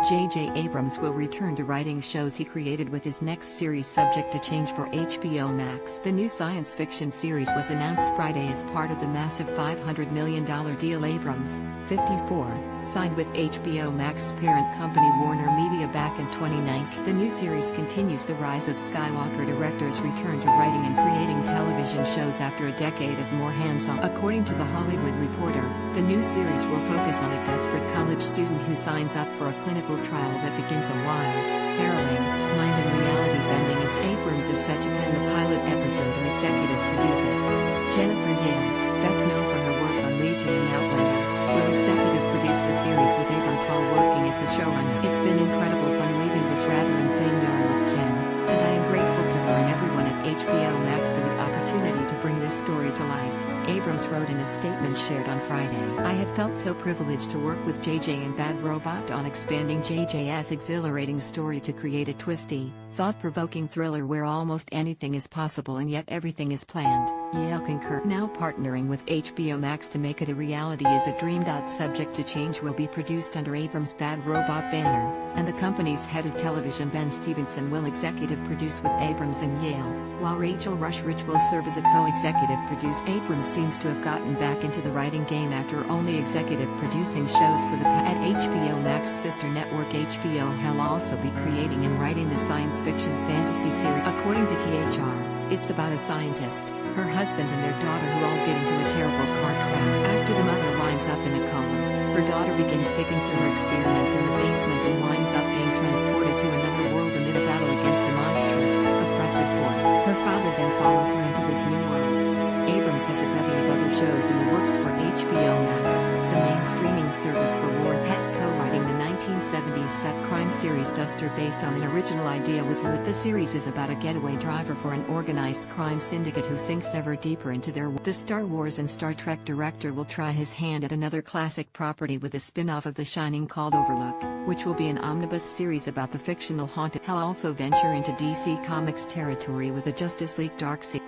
J.J. Abrams will return to writing shows he created with his next series subject to change for HBO Max. The new science fiction series was announced Friday as part of the massive $500 million deal Abrams, 54, signed with HBO Max's parent company WarnerMedia back in 2019. The new series continues the Rise of Skywalker director's return to writing and creating television shows after a decade of more hands-on. According to The Hollywood Reporter, the new series will focus on a desperate college student who signs up for a clinical trial that begins a wild, harrowing, mind and reality-bending, and Abrams is set to pen the pilot episode and executive produce it. Jennifer Yale, best known for her work on Legion and Outlander, will executive produce the series with Abrams while working as the showrunner. It's been incredible fun weaving this rather insane yarn with Jenn, and I am grateful to her and everyone at HBO Max for the opportunity to bring this story to life, Abrams wrote in a statement shared on Friday. I have felt so privileged to work with JJ and Bad Robot on expanding JJ's exhilarating story to create a twisty, thought-provoking thriller where almost anything is possible and yet everything is planned, Yale concurred. Now partnering with HBO Max to make it a reality is a dream. Subject to Change will be produced under Abrams' Bad Robot banner, and the company's head of television Ben Stephenson will executive produce with Abrams and Yale, while Rachel Rusch Rich will serve as a co-executive producer. Abrams seems to have gotten back into the writing game after only executive producing shows for the at HBO Max's sister network HBO He'll also be creating and writing the science fiction fantasy series. According to THR, it's about a scientist, her husband and their daughter who all get into a terrible car crash. After the mother winds up in a coma, her daughter begins digging through her experiments in the basement and winds up being transported to another world amid a battle against a monstrous, oppressive force. Her father then follows her into this new world. Abrams has a bevy of other shows in the works for HBO Max, the main streaming service for Warner. Has co-writing the 1970s set crime series Duster based on an original idea with Lew. The series is about a getaway driver for an organized crime syndicate who sinks ever deeper into their world. The Star Wars and Star Trek director will try his hand at another classic property with a spin-off of The Shining called Overlook, which will be an omnibus series about the fictional haunted. He'll also venture into DC Comics territory with a Justice League Darkseid.